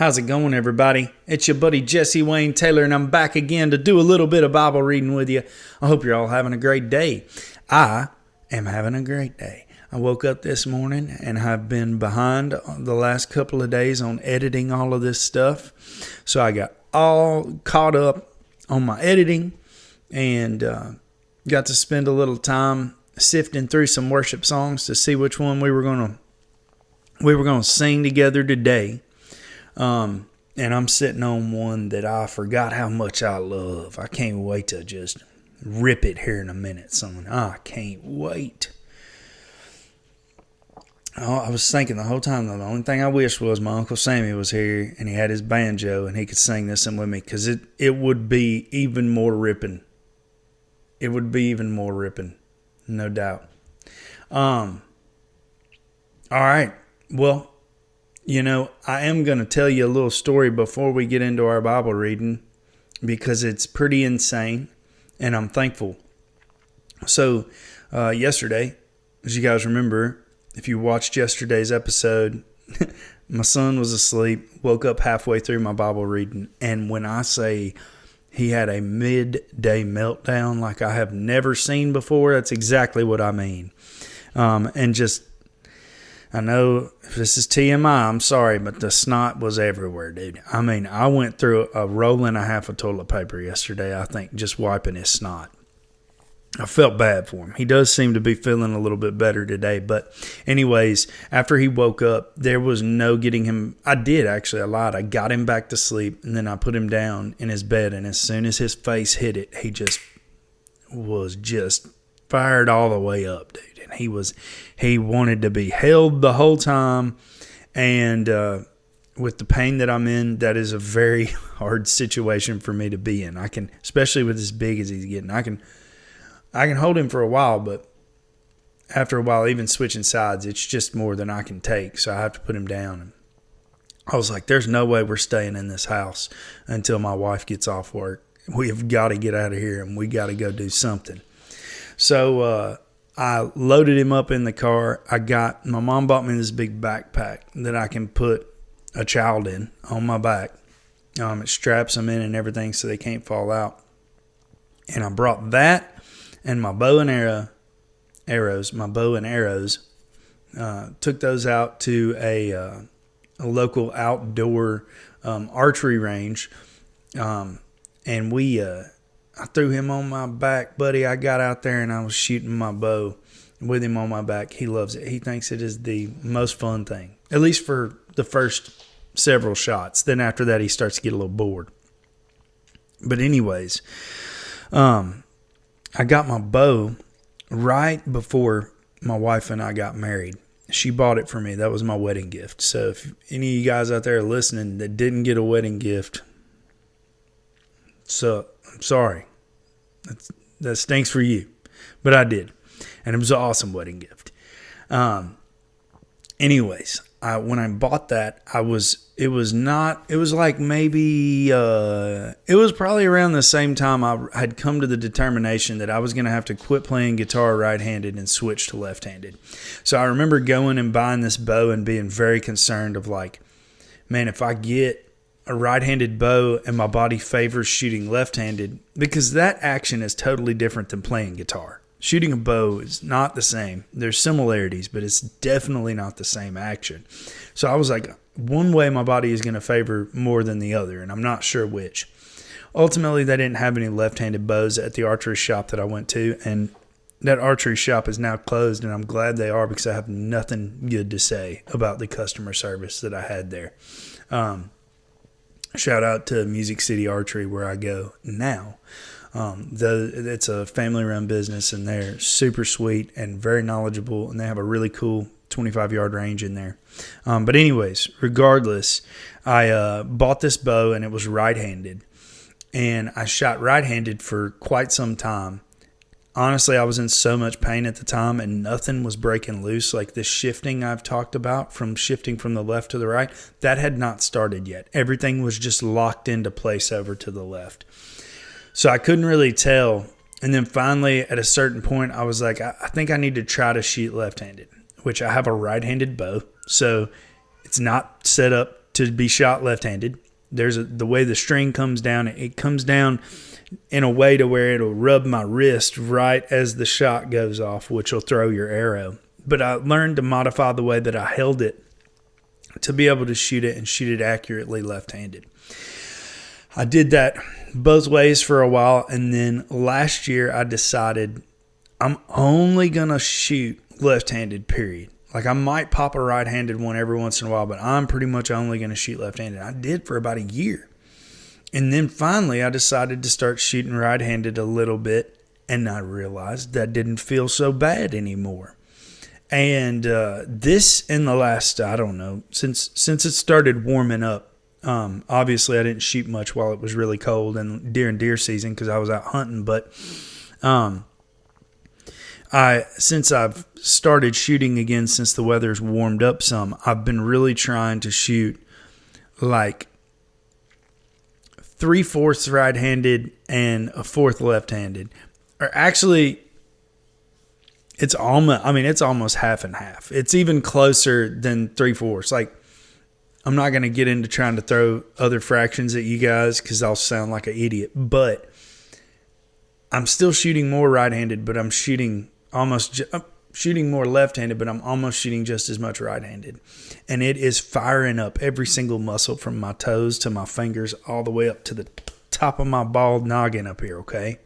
How's it going, everybody? It's your buddy Jesse Wayne Taylor, and I'm back again to do a little bit of Bible reading with you. I hope you're all having a great day. I am having a great day. I woke up this morning and I've been behind the last couple of days on editing all of this stuff. So I got all caught up on my editing and got to spend a little time sifting through some worship songs to see which one we were going to sing together today. And I'm sitting on one that I forgot how much I love. I can't wait to just rip it here in a minute, son. I can't wait. Oh, I was thinking the whole time, though, the only thing I wish was my Uncle Sammy was here and he had his banjo and he could sing this one with me, because it would be even more ripping. It would be even more ripping, no doubt. All right. Well, I am going to tell you a little story before we get into our Bible reading, because it's pretty insane and I'm thankful. So yesterday, as you guys remember, if you watched yesterday's episode, my son was asleep, woke up halfway through my Bible reading, and when I say he had a midday meltdown like I have never seen before, that's exactly what I mean. I know if this is TMI, I'm sorry, but the snot was everywhere, dude. I mean, I went through a roll and a half of toilet paper yesterday, I think, just wiping his snot. I felt bad for him. He does seem to be feeling a little bit better today. But anyways, after he woke up, there was no getting him. I lied. I got him back to sleep, and then I put him down in his bed. And as soon as his face hit it, he was fired all the way up, dude. And he wanted to be held the whole time. And with the pain that I'm in, that is a very hard situation for me to be in. Especially with as big as he's getting, I can hold him for a while, but after a while, even switching sides, it's just more than I can take. So I have to put him down. And I was like, there's no way we're staying in this house until my wife gets off work. We have got to get out of here, and we got to go do something. So I loaded him up in the car. My mom bought me this big backpack that I can put a child in on my back. It straps them in and everything so they can't fall out. And I brought that and my bow and arrows. Took those out to a local outdoor archery range, and I threw him on my back, buddy. I got out there and I was shooting my bow with him on my back. He loves it. He thinks it is the most fun thing, at least for the first several shots. Then after that, he starts to get a little bored. But anyways, I got my bow right before my wife and I got married. She bought it for me. That was my wedding gift. So if any of you guys out there are listening that didn't get a wedding gift, so I'm sorry. That stinks for you. But I did. And it was an awesome wedding gift. Anyways, when I bought that, it was probably around the same time I had come to the determination that I was going to have to quit playing guitar right-handed and switch to left-handed. So I remember going and buying this bow and being very concerned of man, if I get a right-handed bow and my body favors shooting left-handed, because that action is totally different than playing guitar. Shooting a bow is not the same. There's similarities, but it's definitely not the same action. So I was like, one way my body is going to favor more than the other, and I'm not sure which. Ultimately, they didn't have any left-handed bows at the archery shop that I went to, and that archery shop is now closed, and I'm glad they are, because I have nothing good to say about the customer service that I had there. Shout out to Music City Archery, where I go now. It's a family-run business, and they're super sweet and very knowledgeable, and they have a really cool 25-yard range in there. But anyways, regardless, I bought this bow, and it was right-handed, and I shot right-handed for quite some time. Honestly, I was in so much pain at the time, and nothing was breaking loose. Like this shifting I've talked about, from shifting from the left to the right, that had not started yet. Everything was just locked into place over to the left. So I couldn't really tell. And then finally, at a certain point, I was like, I think I need to try to shoot left-handed, which I have a right-handed bow. So it's not set up to be shot left-handed. The way the string comes down, it comes down in a way to where it'll rub my wrist right as the shot goes off, which will throw your arrow. But I learned to modify the way that I held it to be able to shoot it and shoot it accurately left-handed. I did that both ways for a while, and then last year I decided I'm only going to shoot left-handed, period. Like, I might pop a right-handed one every once in a while, but I'm pretty much only going to shoot left-handed. I did for about a year. And then finally I decided to start shooting right-handed a little bit, and I realized that didn't feel so bad anymore. And this in the last, I don't know, since it started warming up, obviously I didn't shoot much while it was really cold and during deer season because I was out hunting, but since I've started shooting again, since the weather's warmed up some, I've been really trying to shoot like 3/4 right-handed and a 1/4 left-handed. Or actually, it's almost half and half. It's even closer than 3/4. Like, I'm not going to get into trying to throw other fractions at you guys because I'll sound like an idiot. But I'm still shooting more right-handed, but I'm shooting more left-handed, but I'm almost shooting just as much right-handed. And it is firing up every single muscle from my toes to my fingers all the way up to the top of my bald noggin up here, okay?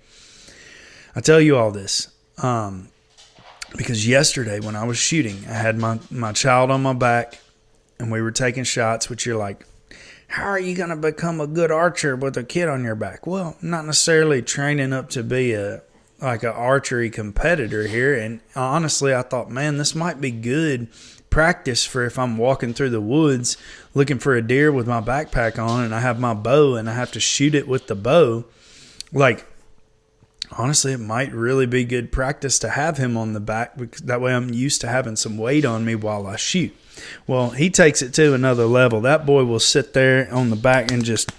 I tell you all this because yesterday when I was shooting, I had my child on my back, and we were taking shots, which you're like, how are you going to become a good archer with a kid on your back? Well, not necessarily training up to be an archery competitor here. And honestly, I thought, man, this might be good practice for if I'm walking through the woods looking for a deer with my backpack on and I have my bow and I have to shoot it with the bow. Like, honestly, it might really be good practice to have him on the back because that way I'm used to having some weight on me while I shoot. Well, he takes it to another level. That boy will sit there on the back and just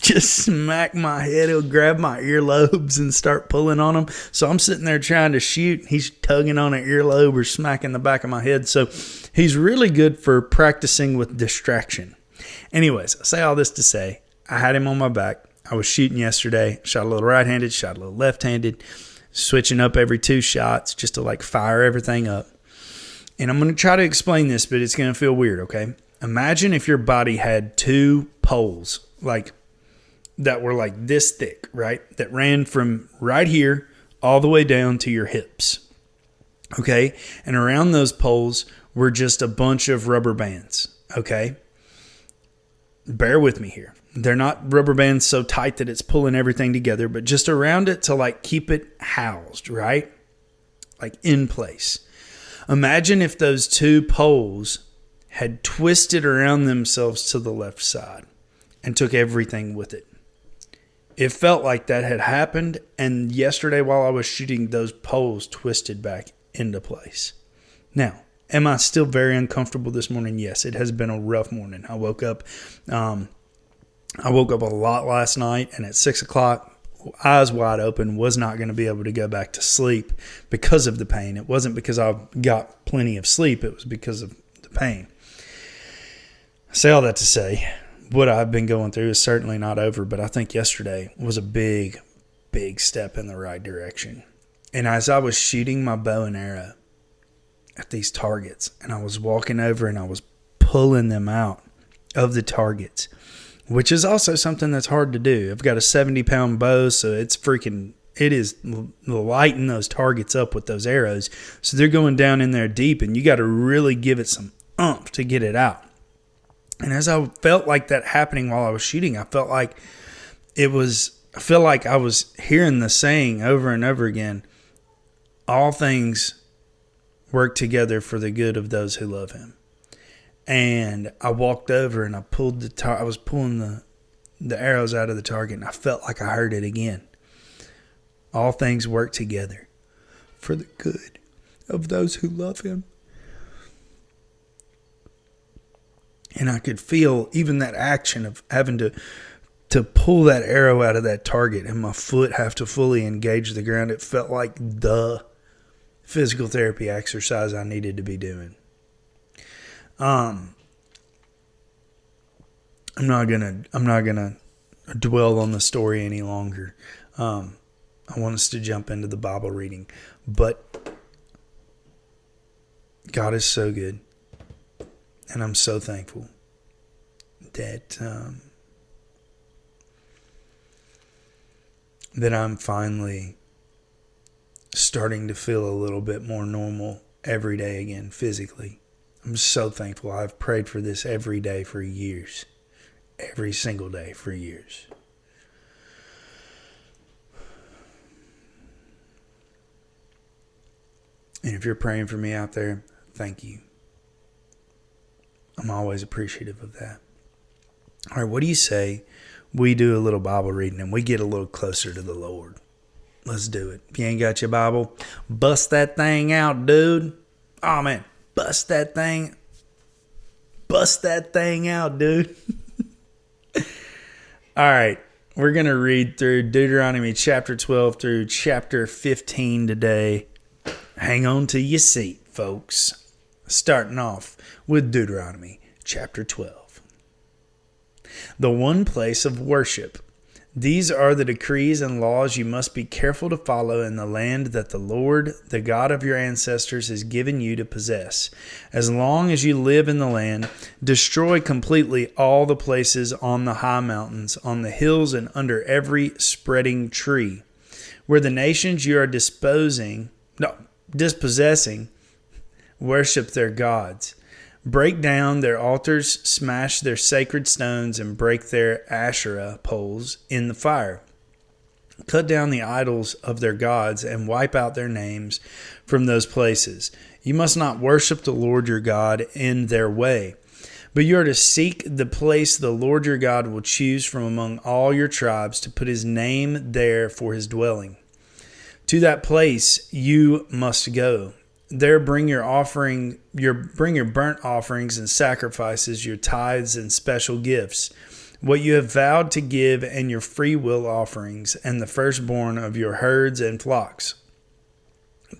smack my head. He'll grab my earlobes and start pulling on them. So I'm sitting there trying to shoot. He's tugging on an earlobe or smacking the back of my head. So he's really good for practicing with distraction. Anyways, I say all this to say, I had him on my back. I was shooting yesterday. Shot a little right-handed, shot a little left-handed, switching up every 2 shots just to like fire everything up. And I'm going to try to explain this, but it's going to feel weird, okay? Imagine if your body had 2 poles, like that were like this thick, right? That ran from right here all the way down to your hips, okay? And around those poles were just a bunch of rubber bands, okay? Bear with me here. They're not rubber bands so tight that it's pulling everything together, but just around it to like keep it housed, right? Like in place. Imagine if those 2 poles had twisted around themselves to the left side and took everything with it. It felt like that had happened, and yesterday while I was shooting, those poles twisted back into place. Now, am I still very uncomfortable this morning? Yes, it has been a rough morning. I woke up a lot last night, and at 6 o'clock, eyes wide open, was not going to be able to go back to sleep because of the pain. It wasn't because I got plenty of sleep. It was because of the pain. I say all that to say, what I've been going through is certainly not over, but I think yesterday was a big, big step in the right direction. And as I was shooting my bow and arrow at these targets, and I was walking over and I was pulling them out of the targets, which is also something that's hard to do. I've got a 70-pound bow, so it is lighting those targets up with those arrows. So they're going down in there deep, and you got to really give it some oomph to get it out. And as I felt like that happening while I was shooting, I felt like I was hearing the saying over and over again, all things work together for the good of those who love him. And I walked over and I was pulling the arrows out of the target, and I felt like I heard it again. All things work together for the good of those who love him. And I could feel even that action of having to pull that arrow out of that target and my foot have to fully engage the ground. It felt like the physical therapy exercise I needed to be doing. I'm not gonna dwell on the story any longer. I want us to jump into the Bible reading, but God is so good, and I'm so thankful that that I'm finally starting to feel a little bit more normal every day again physically. I'm so thankful. I've prayed for this every day for years. Every single day for years. And if you're praying for me out there, thank you. I'm always appreciative of that. All right, what do you say we do a little Bible reading and we get a little closer to the Lord? Let's do it. If you ain't got your Bible, bust that thing out, dude. Oh, man. Bust that thing out, dude. All right. We're going to read through Deuteronomy chapter 12 through chapter 15 today. Hang on to your seat, folks. Starting off with Deuteronomy chapter 12. The one place of worship. These are the decrees and laws you must be careful to follow in the land that the Lord, the God of your ancestors, has given you to possess. As long as you live in the land, destroy completely all the places on the high mountains, on the hills, and under every spreading tree, where the nations you are dispossessing worship their gods. Break down their altars, smash their sacred stones, and break their Asherah poles in the fire. Cut down the idols of their gods and wipe out their names from those places. You must not worship the Lord your God in their way, but you are to seek the place the Lord your God will choose from among all your tribes to put his name there for his dwelling. To that place you must go. There bring your burnt offerings and sacrifices, your tithes and special gifts, what you have vowed to give, and your free will offerings, and the firstborn of your herds and flocks.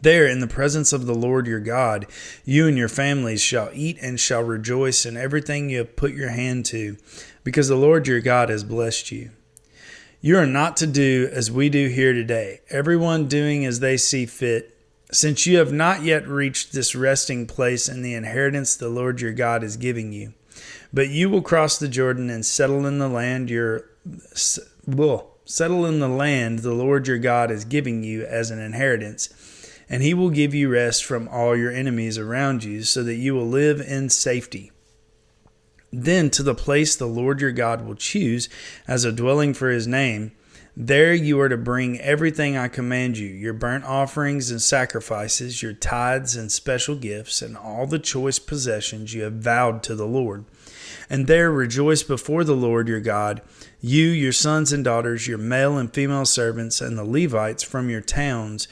There, in the presence of the Lord your God, you and your families shall eat and shall rejoice in everything you have put your hand to, because the Lord your God has blessed you. You are not to do as we do here today, everyone doing as they see fit, since you have not yet reached this resting place in the inheritance the Lord your God is giving you. But you will cross the Jordan and settle in the land the Lord your God is giving you as an inheritance, and he will give you rest from all your enemies around you, so that you will live in safety. Then to the place the Lord your God will choose as a dwelling for his name, there you are to bring everything I command you, your burnt offerings and sacrifices, your tithes and special gifts, and all the choice possessions you have vowed to the Lord. And there rejoice before the Lord your God, you, your sons and daughters, your male and female servants, and the Levites from your towns,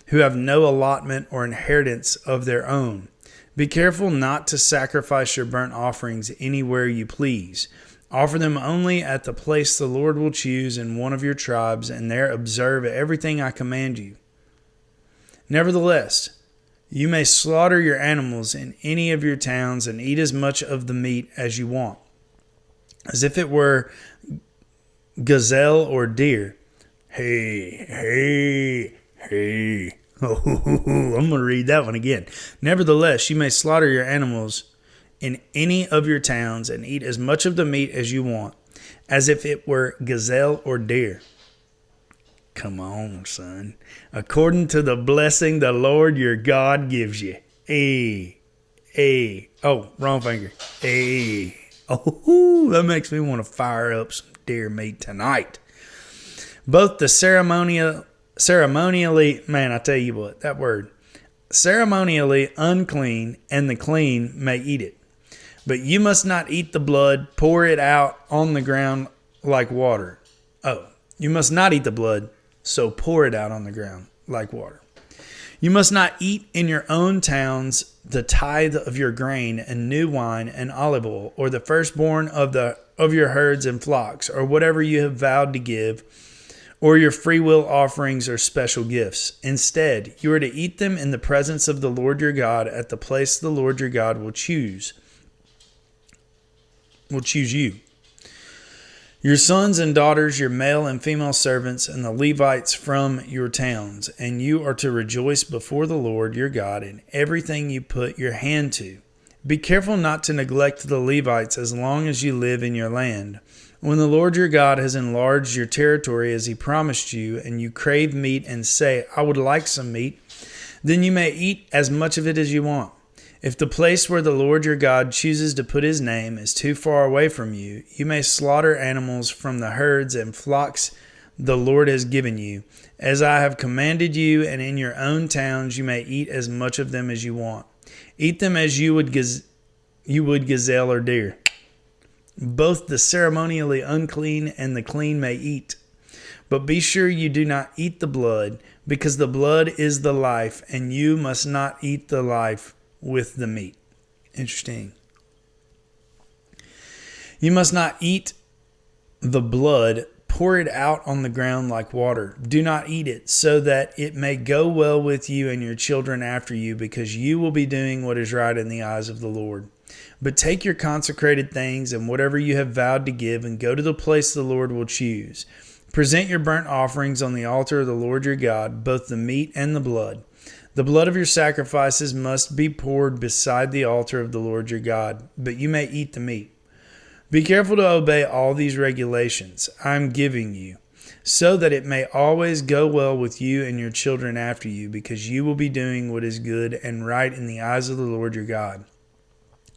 who have no allotment or inheritance of their own. Be careful not to sacrifice your burnt offerings anywhere you please. Offer them only at the place the Lord will choose in one of your tribes, and there observe everything I command you. Nevertheless, you may slaughter your animals in any of your towns and eat as much of the meat as you want, as if it were gazelle or deer. Hey. Oh, I'm going to read that one again. Nevertheless, you may slaughter your animals in any of your towns and eat as much of the meat as you want, as if it were gazelle or deer. Come on, son. According to the blessing the Lord your God gives you. Oh, wrong finger. Oh, that makes me want to fire up some deer meat tonight. Both the ceremonially, man, I tell you what, that word, ceremonially unclean and the clean may eat it. But you must not eat the blood, pour it out on the ground like water. Oh, you must not eat the blood, so pour it out on the ground like water. You must not eat in your own towns the tithe of your grain and new wine and olive oil, or the firstborn of your herds and flocks, or whatever you have vowed to give, or your freewill offerings or special gifts. Instead, you are to eat them in the presence of the Lord your God at the place the Lord your God will choose you. Your sons and daughters, your male and female servants, and the Levites from your towns, and you are to rejoice before the Lord your God in everything you put your hand to. Be careful not to neglect the Levites as long as you live in your land. When the Lord your God has enlarged your territory as he promised you, and you crave meat and say, I would like some meat, then you may eat as much of it as you want. If the place where the Lord your God chooses to put his name is too far away from you, you may slaughter animals from the herds and flocks the Lord has given you. As I have commanded you, and in your own towns you may eat as much of them as you want. Eat them as you would gazelle or deer. Both the ceremonially unclean and the clean may eat. But be sure you do not eat the blood, because the blood is the life, and you must not eat the life with the meat. Interesting. You must not eat the blood. Pour it out on the ground like water. Do not eat it, so that it may go well with you and your children after you, because you will be doing what is right in the eyes of the Lord. But take your consecrated things and whatever you have vowed to give, and go to the place the Lord will choose. Present your burnt offerings on the altar of the Lord your God, both the meat and the blood. The blood of your sacrifices must be poured beside the altar of the Lord your God, but you may eat the meat. Be careful to obey all these regulations I am giving you, so that it may always go well with you and your children after you, because you will be doing what is good and right in the eyes of the Lord your God.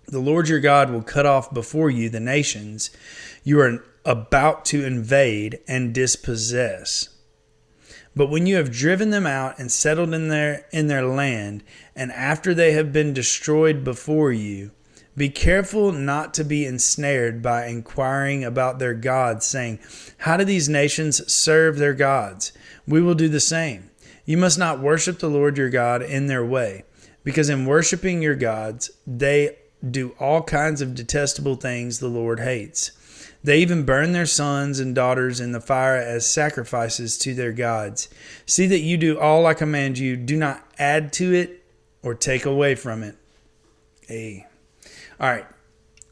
The Lord your God will cut off before you the nations you are about to invade and dispossess. But when you have driven them out and settled in their land, and after they have been destroyed before you, be careful not to be ensnared by inquiring about their gods, saying, how do these nations serve their gods? We will do the same. You must not worship the Lord your God in their way, because in worshiping your gods, they do all kinds of detestable things the Lord hates. They even burn their sons and daughters in the fire as sacrifices to their gods. See that you do all I command you. Do not add to it or take away from it. Hey. All right.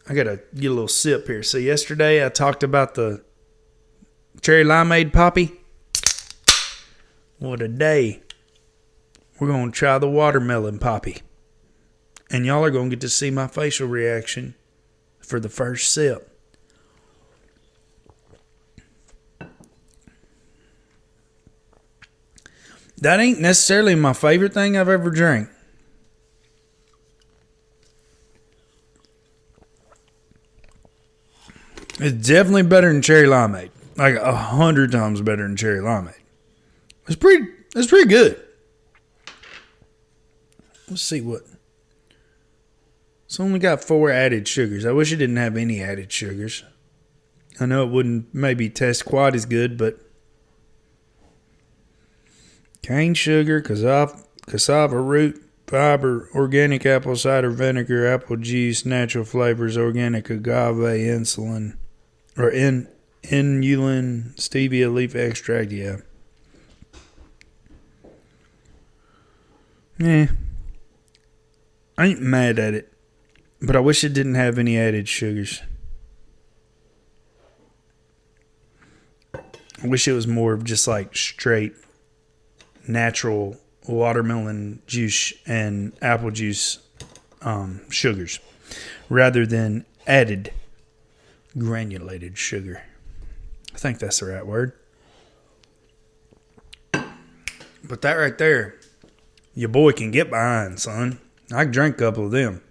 I got to get a little sip here. So yesterday I talked about the cherry limeade poppy. Well, today we're going to try the watermelon poppy. And y'all are going to get to see my facial reaction for the first sip. That ain't necessarily my favorite thing I've ever drank. It's definitely better than cherry limeade. Like 100 times better than cherry limeade. It's pretty good. Let's see what. It's only got 4 added sugars. I wish it didn't have any added sugars. I know it wouldn't maybe taste quite as good, but cane sugar, cassava root, fiber, organic apple cider vinegar, apple juice, natural flavors, organic agave, inulin, stevia leaf extract. Yeah. I ain't mad at it, but I wish it didn't have any added sugars. I wish it was more of just like straight natural watermelon juice and apple juice sugars, rather than added granulated sugar. I think that's the right word. But that right there, your boy can get behind, son. I drank a couple of them.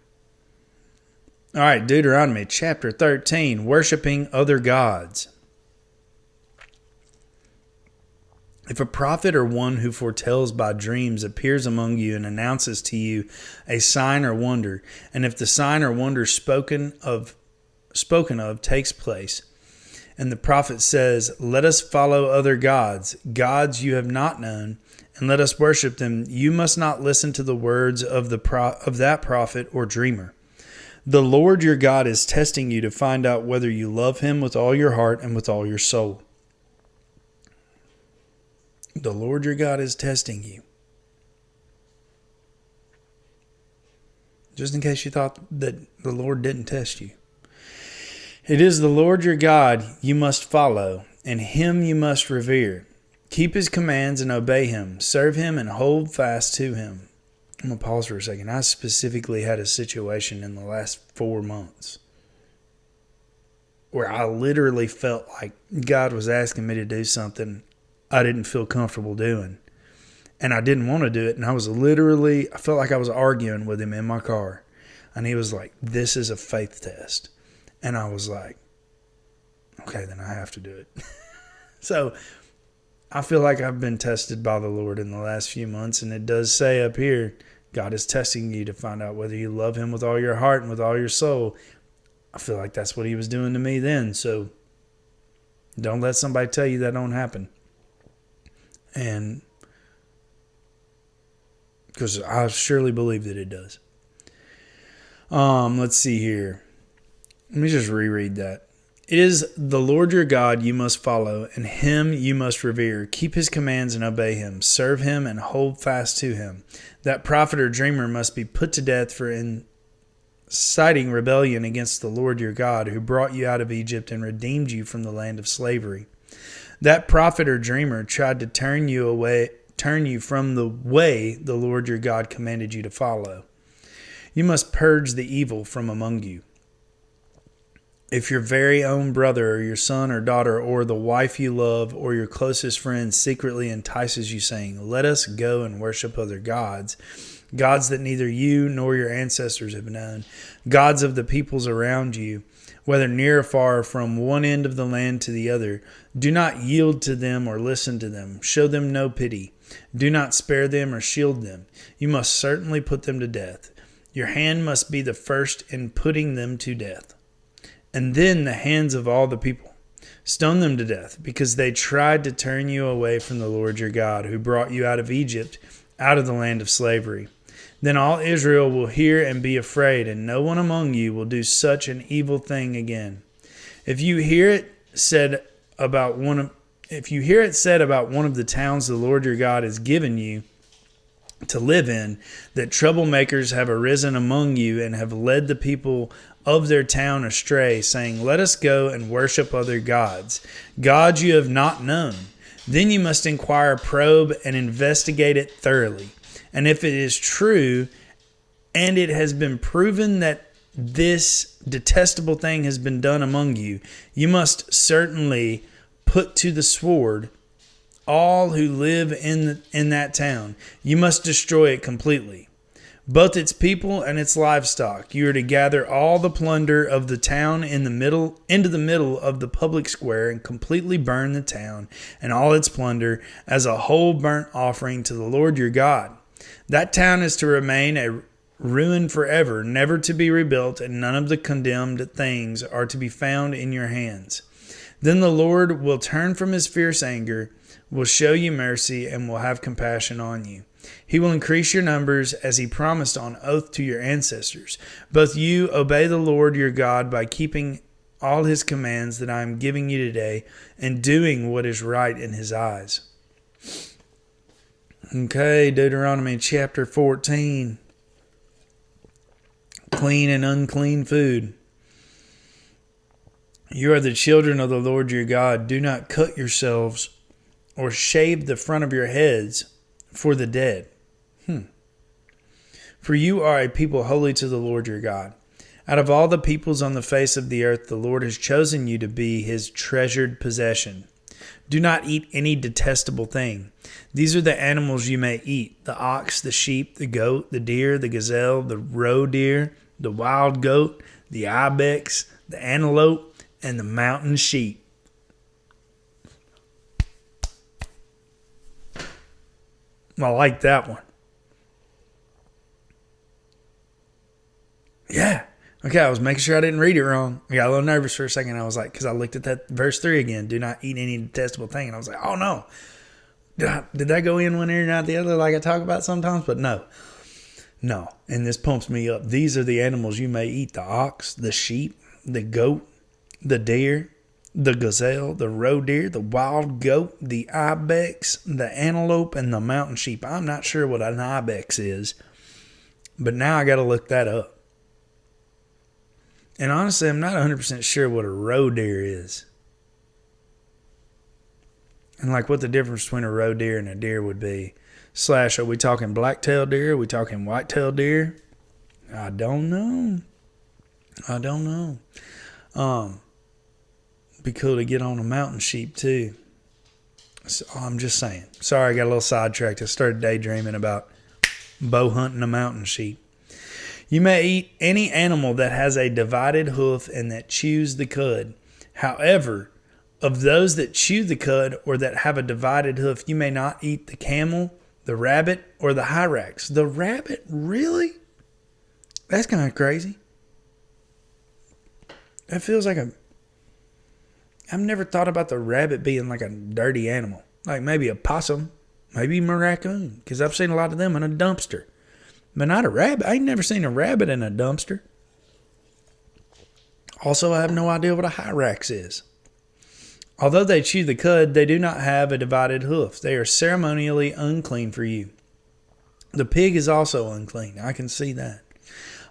All right, Deuteronomy chapter 13, worshiping other gods. If a prophet or one who foretells by dreams appears among you and announces to you a sign or wonder, and if the sign or wonder spoken of takes place, and the prophet says, let us follow other gods, gods you have not known, and let us worship them, you must not listen to the words of that prophet or dreamer. The Lord your God is testing you to find out whether you love him with all your heart and with all your soul. The Lord your God is testing you. Just in case you thought that the Lord didn't test you. It is the Lord your God you must follow, and him you must revere. Keep his commands and obey him. Serve him and hold fast to him. I'm going to pause for a second. I specifically had a situation in the last 4 months where I literally felt like God was asking me to do something I didn't feel comfortable doing. And I didn't want to do it. And I felt like I was arguing with him in my car. And he was like, this is a faith test. And I was like, okay, then I have to do it. So I feel like I've been tested by the Lord in the last few months. And it does say up here, God is testing you to find out whether you love him with all your heart and with all your soul. I feel like that's what he was doing to me then. So don't let somebody tell you that don't happen. And because I surely believe that it does. Let's see here. Let me just reread that. It is the Lord your God you must follow, and him you must revere. Keep his commands and obey him. Serve him and hold fast to him. That prophet or dreamer must be put to death for inciting rebellion against the Lord your God, who brought you out of Egypt and redeemed you from the land of slavery. That prophet or dreamer tried to turn you from the way the Lord your God commanded you to follow. You must purge the evil from among you. If your very own brother or your son or daughter or the wife you love or your closest friend secretly entices you, saying, let us go and worship other gods, gods that neither you nor your ancestors have known, gods of the peoples around you, whether near or far, from one end of the land to the other, do not yield to them or listen to them. Show them no pity. Do not spare them or shield them. You must certainly put them to death. Your hand must be the first in putting them to death, and then the hands of all the people. Stone them to death, because they tried to turn you away from the Lord your God, who brought you out of Egypt, out of the land of slavery. Then all Israel will hear and be afraid, and no one among you will do such an evil thing again. If you hear it said about one of the towns the Lord your God has given you to live in, that troublemakers have arisen among you and have led the people of their town astray, saying, let us go and worship other gods, gods you have not known, then you must inquire, probe, and investigate it thoroughly. And if it is true, and it has been proven that this detestable thing has been done among you, you must certainly put to the sword all who live in that town. You must destroy it completely, both its people and its livestock. You are to gather all the plunder of the town into the middle of the public square and completely burn the town and all its plunder as a whole burnt offering to the Lord your God. That town is to remain a ruin forever, never to be rebuilt, and none of the condemned things are to be found in your hands. Then the Lord will turn from his fierce anger, will show you mercy, and will have compassion on you. He will increase your numbers as he promised on oath to your ancestors. Both you obey the Lord your God by keeping all his commands that I am giving you today and doing what is right in his eyes. Okay, Deuteronomy chapter 14. Clean and unclean food. You are the children of the Lord your God. Do not cut yourselves or shave the front of your heads for the dead. For you are a people holy to the Lord your God. Out of all the peoples on the face of the earth, the Lord has chosen you to be his treasured possession. Do not eat any detestable thing. These are the animals you may eat: the ox, the sheep, the goat, the deer, the gazelle, the roe deer, the wild goat, the ibex, the antelope, and the mountain sheep. I like that one. Yeah. Okay, I was making sure I didn't read it wrong. I got a little nervous for a second. I was like, because I looked at that verse 3 again. Do not eat any detestable thing. And I was like, oh no. Did that go in one ear and out the other like I talk about sometimes? But no. No. And this pumps me up. These are the animals you may eat: the ox, the sheep, the goat, the deer, the gazelle, the roe deer, the wild goat, the ibex, the antelope, and the mountain sheep. I'm not sure what an ibex is, but now I got to look that up. And honestly, I'm not 100% sure what a roe deer is. And like what the difference between a roe deer and a deer would be. Slash, are we talking black-tailed deer? Are we talking white-tailed deer? I don't know. Be cool to get on a mountain sheep too. So, I'm just saying. Sorry, I got a little sidetracked. I started daydreaming about bow hunting a mountain sheep. You may eat any animal that has a divided hoof and that chews the cud. However, of those that chew the cud or that have a divided hoof, you may not eat the camel, the rabbit, or the hyrax. The rabbit? Really? That's kind of crazy. That feels like I've never thought about the rabbit being like a dirty animal. Like maybe a possum, maybe a raccoon, because I've seen a lot of them in a dumpster. But not a rabbit. I ain't never seen a rabbit in a dumpster. Also, I have no idea what a hyrax is. Although they chew the cud, they do not have a divided hoof. They are ceremonially unclean for you. The pig is also unclean. I can see that.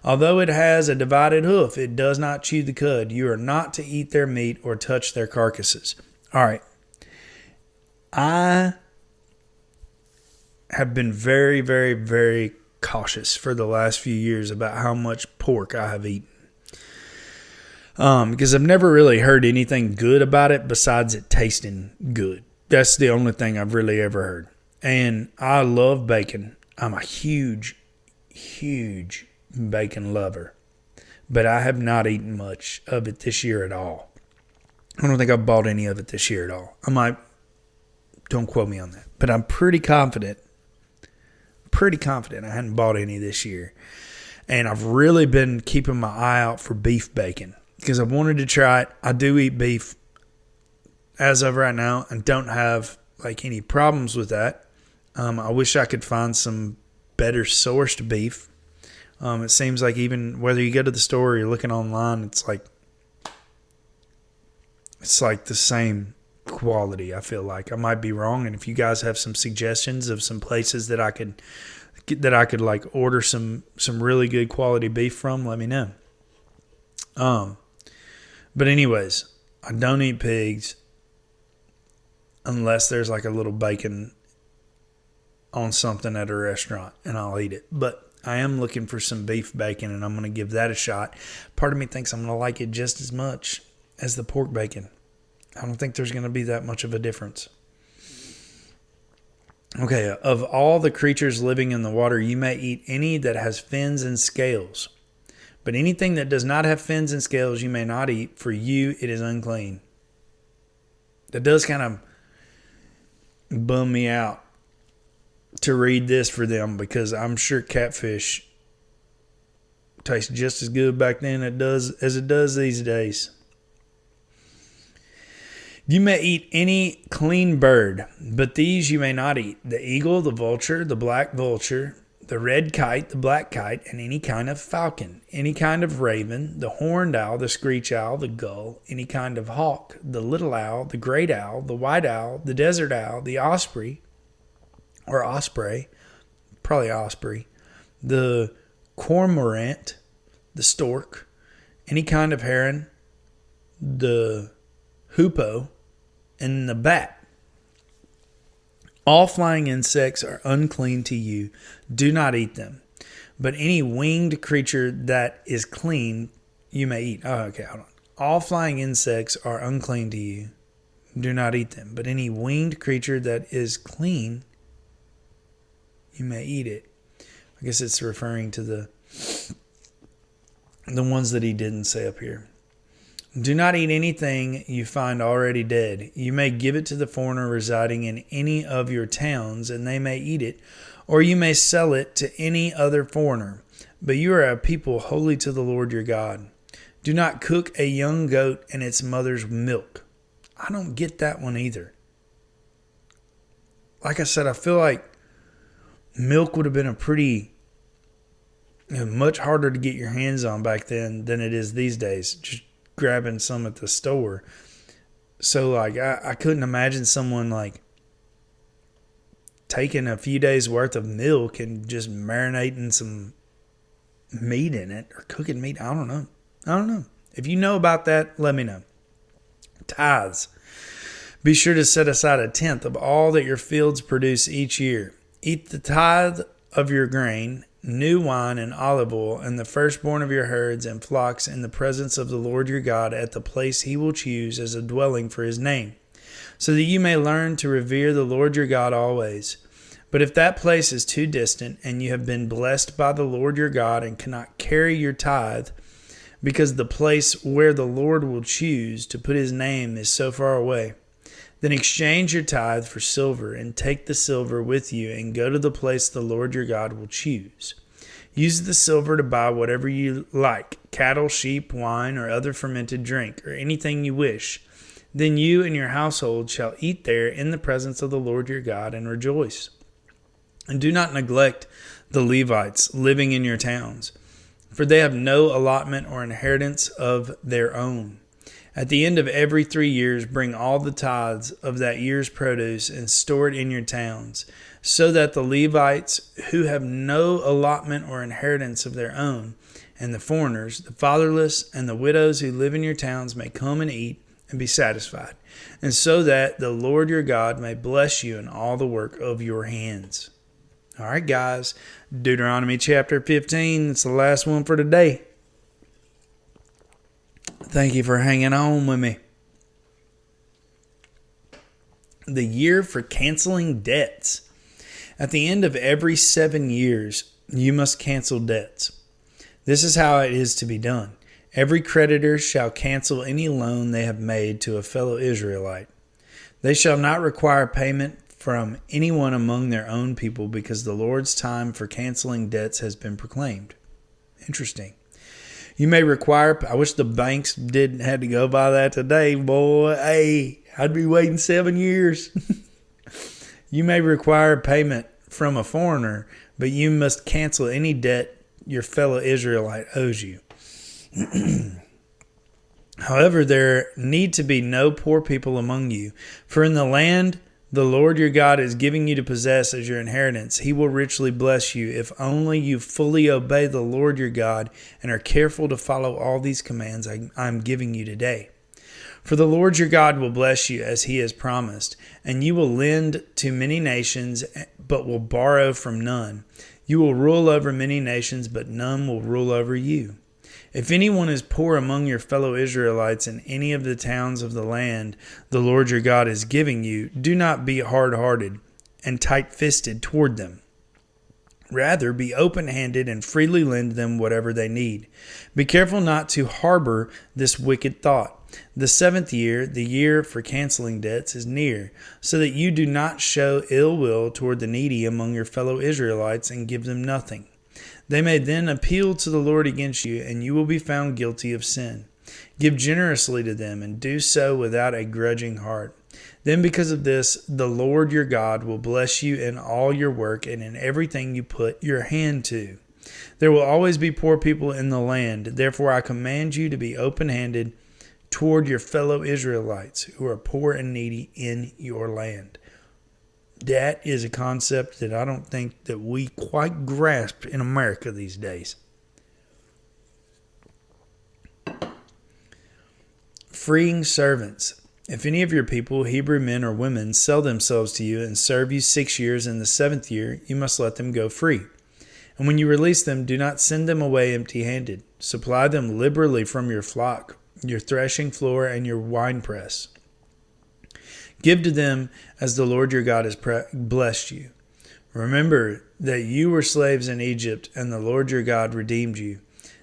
Although it has a divided hoof, it does not chew the cud. You are not to eat their meat or touch their carcasses. All right. I have been very, very, very cautious for the last few years about how much pork I have eaten. Because I've never really heard anything good about it besides it tasting good. That's the only thing I've really ever heard. And I love bacon. I'm a huge, huge bacon lover. But I have not eaten much of it this year at all. I don't think I've bought any of it this year at all. I might, don't quote me on that. But I'm pretty confident I hadn't bought any this year. And I've really been keeping my eye out for beef bacon. Because I wanted to try it. I do eat beef as of right now and don't have like any problems with that. I wish I could find some better sourced beef. It seems like even whether you go to the store or you're looking online, it's like the same quality. I feel like I might be wrong, and if you guys have some suggestions of some places that I could like order some really good quality beef from, let me know. But anyways, I don't eat pigs unless there's like a little bacon on something at a restaurant, and I'll eat it. But I am looking for some beef bacon, and I'm going to give that a shot. Part of me thinks I'm going to like it just as much as the pork bacon. I don't think there's going to be that much of a difference. Okay, of all the creatures living in the water, you may eat any that has fins and scales. But anything that does not have fins and scales you may not eat. For you it is unclean. That does kind of bum me out to read this for them, because I'm sure catfish tastes just as good back then as it does these days. You may eat any clean bird, but these you may not eat: the eagle, the vulture, the black vulture, the red kite, the black kite, and any kind of falcon, any kind of raven, the horned owl, the screech owl, the gull, any kind of hawk, the little owl, the great owl, the white owl, the desert owl, the osprey, probably osprey, the cormorant, the stork, any kind of heron, the hoopoe, and the bat. All flying insects are unclean to you. Do not eat them. But any winged creature that is clean, you may eat. Oh, okay, hold on. All flying insects are unclean to you. Do not eat them. But any winged creature that is clean, you may eat it. I guess it's referring to the ones that he didn't say up here. Do not eat anything you find already dead. You may give it to the foreigner residing in any of your towns, and they may eat it, or you may sell it to any other foreigner. But you are a people holy to the Lord your God. Do not cook a young goat in its mother's milk. I don't get that one either. Like I said, I feel like milk would have been much harder to get your hands on back then than it is these days. Just grabbing some at the store. So like I couldn't imagine someone like taking a few days worth of milk and just marinating some meat in it or cooking meat. I don't know. If you know about that, let me know. Tithes. Be sure to set aside a tenth of all that your fields produce each year. Eat the tithe of your grain, new wine and olive oil, and the firstborn of your herds and flocks in the presence of the Lord your God at the place he will choose as a dwelling for his name, so that you may learn to revere the Lord your God always. But if that place is too distant, and you have been blessed by the Lord your God and cannot carry your tithe, because the place where the Lord will choose to put his name is so far away, then exchange your tithe for silver, and take the silver with you, and go to the place the Lord your God will choose. Use the silver to buy whatever you like, cattle, sheep, wine, or other fermented drink, or anything you wish. Then you and your household shall eat there in the presence of the Lord your God and rejoice. And do not neglect the Levites living in your towns, for they have no allotment or inheritance of their own. At the end of every 3 years, bring all the tithes of that year's produce and store it in your towns, so that the Levites who have no allotment or inheritance of their own, and the foreigners, the fatherless, and the widows who live in your towns may come and eat and be satisfied, and so that the Lord your God may bless you in all the work of your hands. All right, guys, Deuteronomy chapter 15, it's the last one for today. Thank you for hanging on with me. The year for canceling debts. At the end of every 7 years, you must cancel debts. This is how it is to be done. Every creditor shall cancel any loan they have made to a fellow Israelite. They shall not require payment from anyone among their own people, because the Lord's time for canceling debts has been proclaimed. Interesting. You may require, I wish the banks had to go by that today, boy. Hey, I'd be waiting 7 years. You may require payment from a foreigner, but you must cancel any debt your fellow Israelite owes you. However, there need to be no poor people among you, for in the land the Lord your God is giving you to possess as your inheritance, he will richly bless you if only you fully obey the Lord your God and are careful to follow all these commands I'm giving you today. For the Lord your God will bless you as he has promised, and you will lend to many nations, but will borrow from none. You will rule over many nations, but none will rule over you. If anyone is poor among your fellow Israelites in any of the towns of the land the Lord your God is giving you, do not be hard-hearted and tight-fisted toward them. Rather, be open-handed and freely lend them whatever they need. Be careful not to harbor this wicked thought. The 7th year, the year for canceling debts, is near, so that you do not show ill will toward the needy among your fellow Israelites and give them nothing. They may then appeal to the Lord against you, and you will be found guilty of sin. Give generously to them, and do so without a grudging heart. Then because of this, the Lord your God will bless you in all your work and in everything you put your hand to. There will always be poor people in the land. Therefore I command you to be open-handed toward your fellow Israelites who are poor and needy in your land. That is a concept that I don't think that we quite grasp in America these days. Freeing servants. If any of your people, Hebrew men or women, sell themselves to you and serve you 6 years, in the 7th year you must let them go free. And when you release them, do not send them away empty-handed. Supply them liberally from your flock, your threshing floor, and your winepress. Give to them as the Lord your God has blessed you. Remember that you were slaves in Egypt, and the Lord your God redeemed you.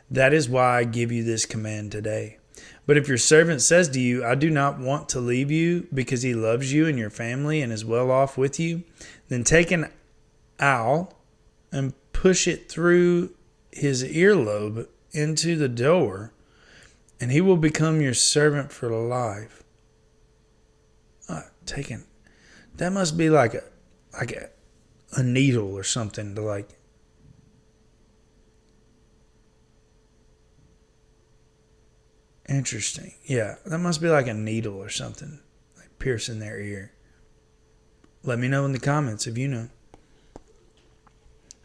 That is why I give you this command today. But if your servant says to you, I do not want to leave you because he loves you and your family and is well off with you, then take an awl and push it through his earlobe into the door, and he will become your servant for life. That must be like a needle or something to like. Interesting. Yeah, that must be like a needle or something, like piercing their ear. Let me know in the comments if you know.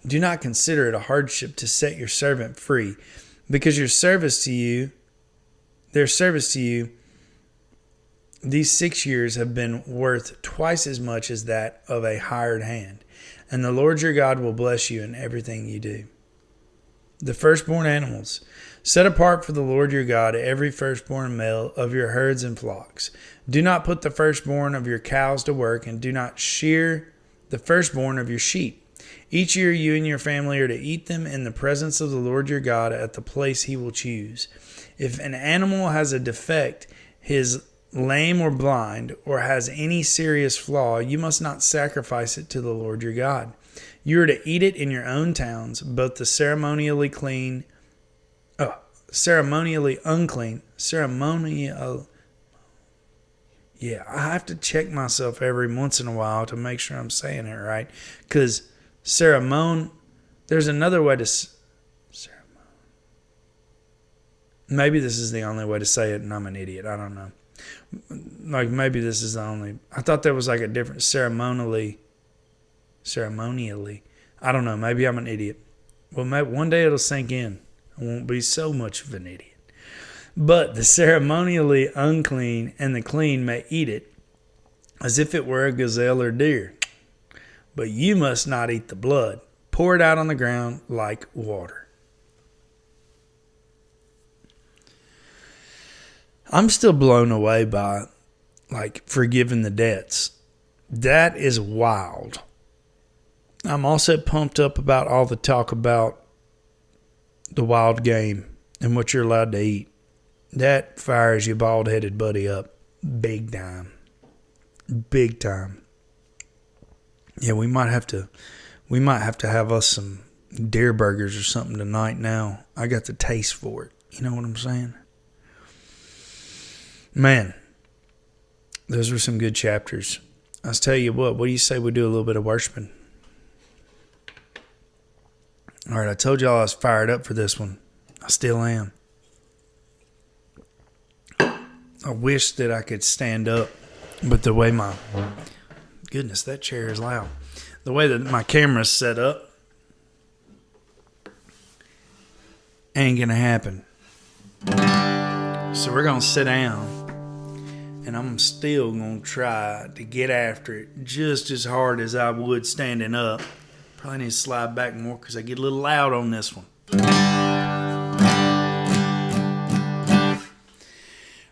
Do not consider it a hardship to set your servant free, because your service to you their service to you these 6 years have been worth twice as much as that of a hired hand. And the Lord your God will bless you in everything you do. The firstborn animals. Set apart for the Lord your God every firstborn male of your herds and flocks. Do not put the firstborn of your cows to work, and do not shear the firstborn of your sheep. Each year you and your family are to eat them in the presence of the Lord your God at the place he will choose. If an animal has a defect, is lame or blind, or has any serious flaw, you must not sacrifice it to the Lord your God. You are to eat it in your own towns, both the ceremonially unclean. Yeah, I have to check myself every once in a while to make sure I'm saying it right. Because there's another way to... Maybe this is the only way to say it, and I'm an idiot. I don't know. Like, maybe this is the only... I thought there was like a different ceremonially. I don't know. Maybe I'm an idiot. Well, maybe one day it'll sink in. I won't be so much of an idiot. But the ceremonially unclean and the clean may eat it, as if it were a gazelle or deer. But you must not eat the blood. Pour it out on the ground like water. I'm still blown away by, forgiving the debts. That is wild. I'm also pumped up about all the talk about the wild game and what you're allowed to eat. That fires your bald-headed buddy up big time. Big time. Yeah, we might have to have us some deer burgers or something tonight now. I got the taste for it. You know what I'm saying? Man, those were some good chapters. I'll tell you what do you say we do a little bit of worshiping? All right, I told y'all I was fired up for this one. I still am. I wish that I could stand up, but the way goodness, that chair is loud. The way that my camera's set up ain't gonna happen. So we're gonna sit down, and I'm still gonna try to get after it just as hard as I would standing up. Probably need to slide back more because I get a little loud on this one.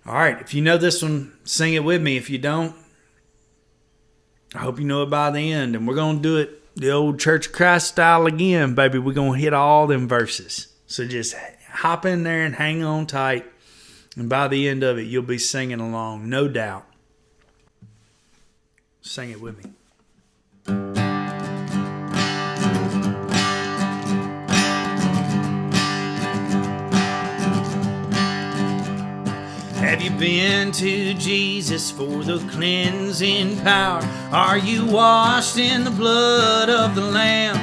All right, if you know this one, sing it with me. If you don't, I hope you know it by the end. And we're going to do it the old Church of Christ style again, baby. We're going to hit all them verses. So just hop in there and hang on tight. And by the end of it, you'll be singing along, no doubt. Sing it with me. Have you been to Jesus for the cleansing power? Are you washed in the blood of the Lamb?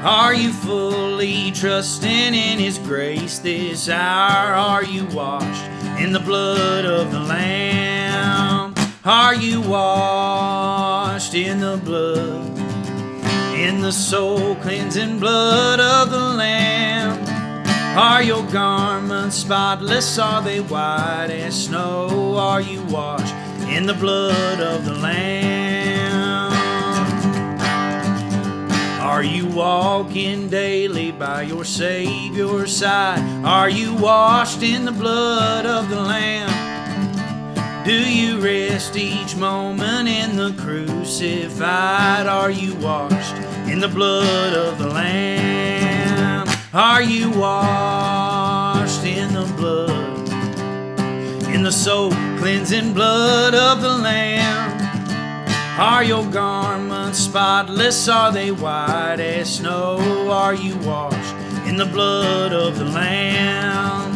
Are you fully trusting in His grace this hour? Are you washed in the blood of the Lamb? Are you washed in the blood, in the soul cleansing blood of the Lamb? Are your garments spotless? Are they white as snow? Are you washed in the blood of the Lamb? Are you walking daily by your Savior's side? Are you washed in the blood of the Lamb? Do you rest each moment in the crucified? Are you washed in the blood of the Lamb? Are you washed in the blood, in the soul cleansing blood of the Lamb? Are your garments spotless? Are they white as snow? Are you washed in the blood of the Lamb?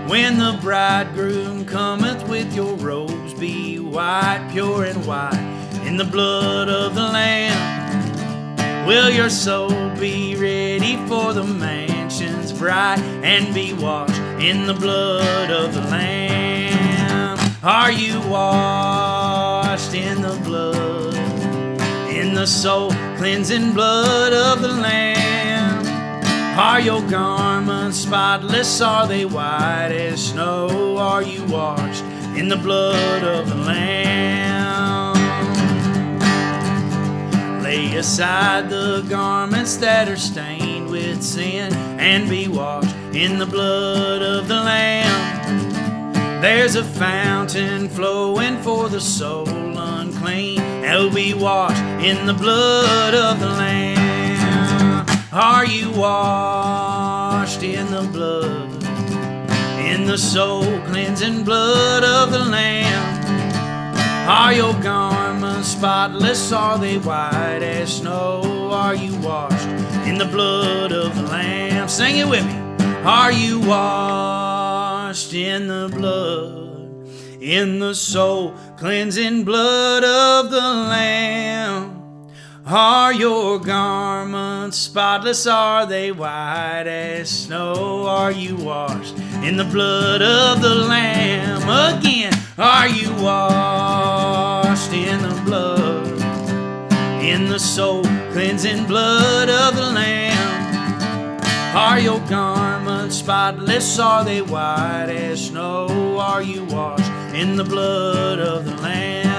When the bridegroom cometh with your robes, be white, pure and white, in the blood of the Lamb. Will your soul be ready for the mansions bright, and be washed in the blood of the Lamb? Are you washed in the blood, in the soul cleansing blood of the Lamb? Are your garments spotless? Are they white as snow? Are you washed in the blood of the Lamb? Lay aside the garments that are stained with sin and be washed in the blood of the Lamb. There's a fountain flowing for the soul unclean, and will be washed in the blood of the Lamb. Are you washed in the blood, in the soul cleansing blood of the Lamb? Are your garments spotless? Are they white as snow? Are you washed in the blood of the Lamb? Sing it with me. Are you washed in the blood, in the soul cleansing blood of the Lamb? Are your garments spotless? Are they white as snow? Are you washed in the blood of the Lamb? Again, are you washed in the blood, in the soul cleansing blood of the Lamb? Are your garments spotless? Are they white as snow? Are you washed in the blood of the Lamb?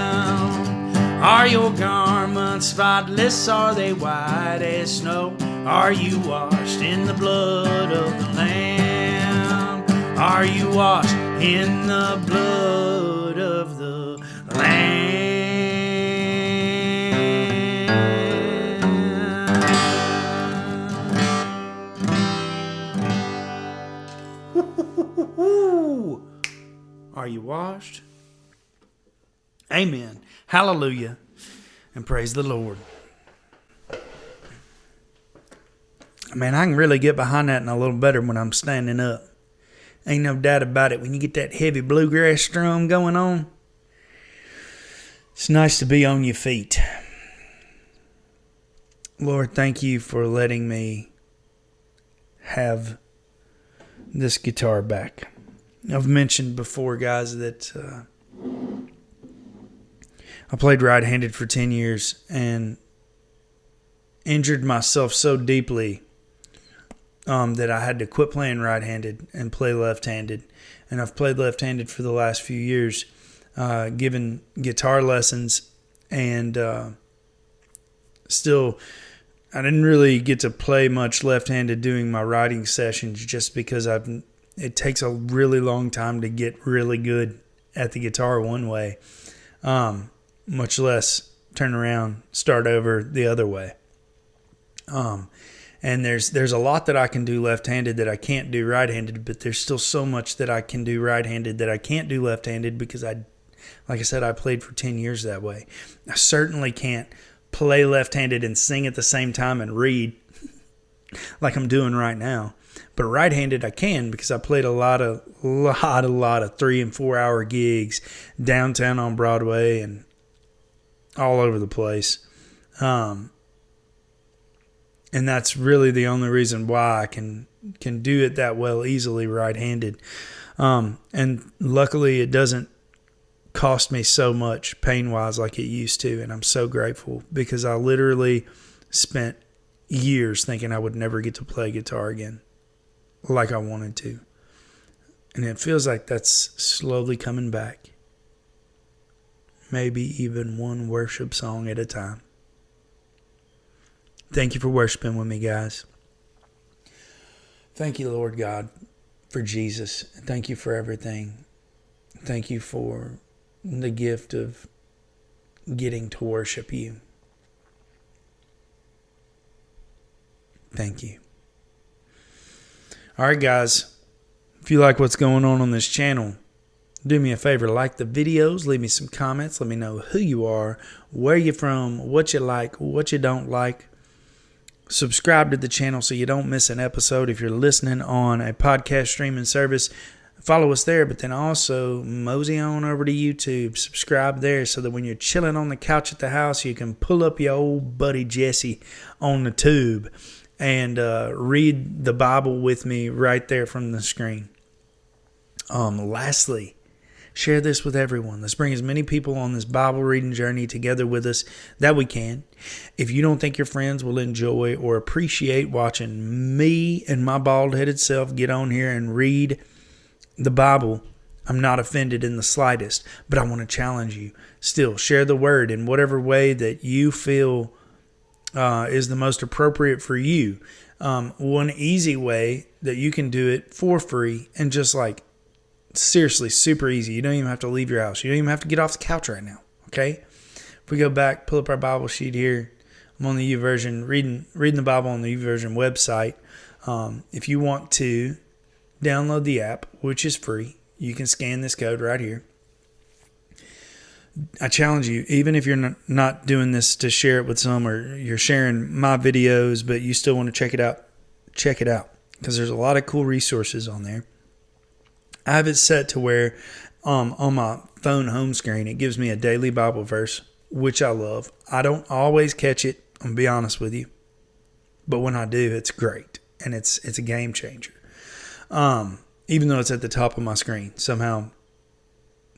Are your garments spotless? Are they white as snow? Are you washed in the blood of the Lamb? Are you washed in the blood of the Lamb? Are you washed? Amen. Hallelujah. And praise the Lord. Man, I can really get behind that and a little better when I'm standing up. Ain't no doubt about it. When you get that heavy bluegrass strum going on, it's nice to be on your feet. Lord, thank you for letting me have this guitar back. I've mentioned before, guys, that I played right-handed for 10 years and injured myself so deeply that I had to quit playing right-handed and play left-handed. And I've played left-handed for the last few years, given guitar lessons, and still I didn't really get to play much left-handed doing my writing sessions just because it takes a really long time to get really good at the guitar one way. Much less turn around, start over the other way. And there's a lot that I can do left-handed that I can't do right-handed, but there's still so much that I can do right-handed that I can't do left-handed because like I said, I played for 10 years that way. I certainly can't play left-handed and sing at the same time and read like I'm doing right now. But right-handed I can because I played a lot of 3 and 4 hour gigs downtown on Broadway and all over the place. And that's really the only reason why I can do it that well easily right-handed. And luckily it doesn't cost me so much pain-wise like it used to, and I'm so grateful because I literally spent years thinking I would never get to play guitar again like I wanted to. And it feels like that's slowly coming back. Maybe even one worship song at a time. Thank you for worshiping with me, guys. Thank you, Lord God, for Jesus. Thank you for everything. Thank you for the gift of getting to worship you. Thank you. All right, guys. If you like what's going on this channel, do me a favor, like the videos, leave me some comments, let me know who you are, where you're from, what you like, what you don't like. Subscribe to the channel so you don't miss an episode. If you're listening on a podcast streaming service, follow us there, but then also mosey on over to YouTube. Subscribe there so that when you're chilling on the couch at the house, you can pull up your old buddy Jesse on the tube and read the Bible with me right there from the screen. Lastly, Share this with everyone. Let's bring as many people on this Bible reading journey together with us that we can. If you don't think your friends will enjoy or appreciate watching me and my bald-headed self get on here and read the Bible, I'm not offended in the slightest, but I want to challenge you. Still, share the word in whatever way that you feel is the most appropriate for you. One easy way that you can do it for free and just like seriously super easy. You don't even have to leave your house. You don't even have to get off the couch right now. Okay. If we go back, pull up our Bible sheet here. I'm on the YouVersion, reading the Bible on the YouVersion website. If you want to download the app, which is free, you can scan this code right here. I challenge you, even if you're not doing this to share it with some, or you're sharing my videos, but you still want to check it out, because there's a lot of cool resources on there. I have it set to where on my phone home screen, it gives me a daily Bible verse, which I love. I don't always catch it, I'm going to be honest with you, but when I do, it's great, and it's a game changer. Even though it's at the top of my screen, somehow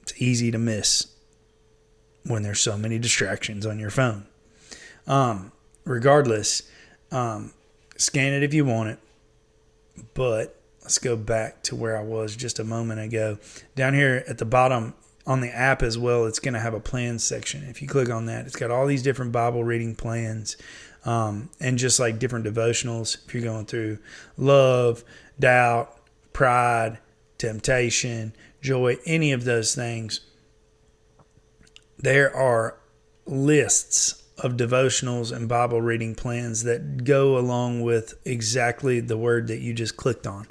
it's easy to miss when there's so many distractions on your phone. Regardless, scan it if you want it. But let's go back to where I was just a moment ago. Down here at the bottom on the app as well, it's going to have a plans section. If you click on that, it's got all these different Bible reading plans, and just like different devotionals. If you're going through love, doubt, pride, temptation, joy, any of those things, there are lists of devotionals and Bible reading plans that go along with exactly the word that you just clicked on.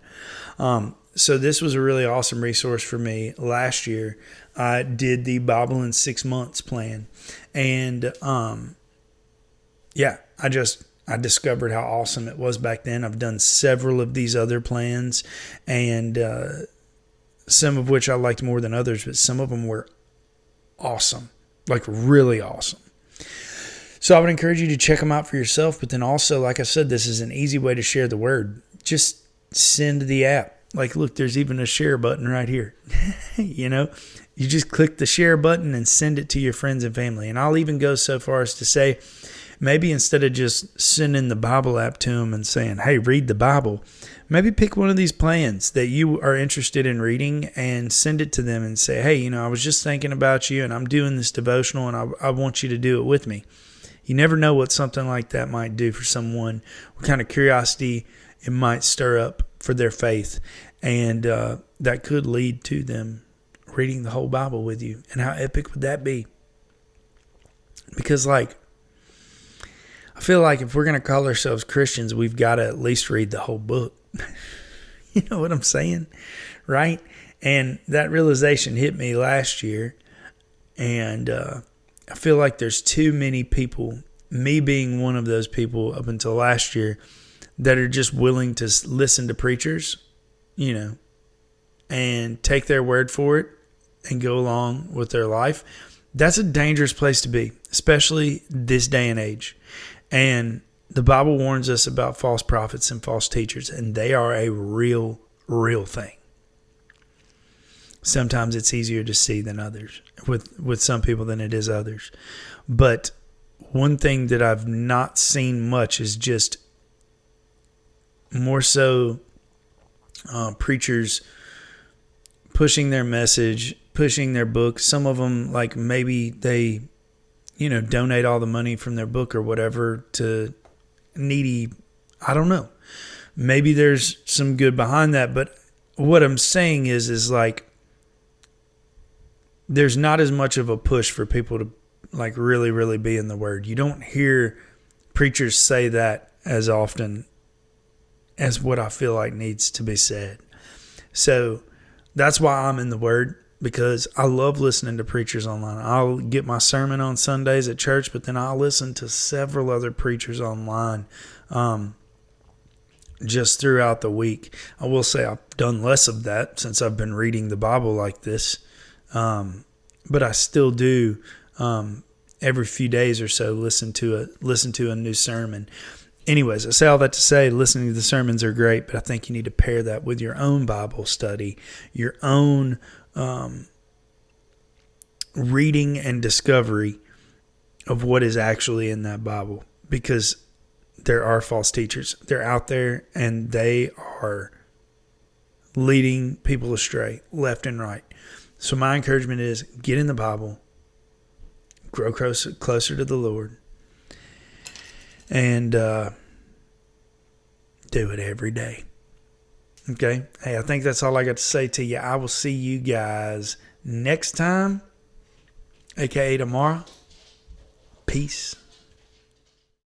So this was a really awesome resource for me. Last year, I did the Bible in 6 months plan. And I discovered how awesome it was back then. I've done several of these other plans, and some of which I liked more than others, but some of them were awesome, like really awesome. So I would encourage you to check them out for yourself. But then also, like I said, this is an easy way to share the word. Just send the app. Like, look, there's even a share button right here. You just click the share button and send it to your friends and family. And I'll even go so far as to say, maybe instead of just sending the Bible app to them and saying, hey, read the Bible, maybe pick one of these plans that you are interested in reading and send it to them and say, hey, I was just thinking about you and I'm doing this devotional and I want you to do it with me. You never know what something like that might do for someone, what kind of curiosity it might stir up for their faith. And that could lead to them reading the whole Bible with you. And how epic would that be? Because I feel like if we're going to call ourselves Christians, we've got to at least read the whole book. You know what I'm saying? Right? And that realization hit me last year. And I feel like there's too many people, me being one of those people up until last year, that are just willing to listen to preachers, and take their word for it and go along with their life. That's a dangerous place to be, especially this day and age. And the Bible warns us about false prophets and false teachers, and they are a real thing. Sometimes it's easier to see than others, with some people than it is others. But one thing that I've not seen much is just more so preachers pushing their message, pushing their book. Some of them, like maybe they, donate all the money from their book or whatever to needy. I don't know. Maybe there's some good behind that. But what I'm saying is like, there's not as much of a push for people to like really be in the word. You don't hear preachers say that as often as what I feel like needs to be said. So that's why I'm in the word, because I love listening to preachers online. I'll get my sermon on Sundays at church, but then I'll listen to several other preachers online just throughout the week. I will say I've done less of that since I've been reading the Bible like this. But I still do every few days or so listen to a new sermon. Anyways, I say all that to say listening to the sermons are great, but I think you need to pair that with your own Bible study, your own reading and discovery of what is actually in that Bible, because there are false teachers. They're out there and they are leading people astray left and right. So my encouragement is get in the Bible, grow closer to the Lord, and do it every day. Okay? Hey, I think that's all I got to say to you. I will see you guys next time, aka tomorrow. Peace.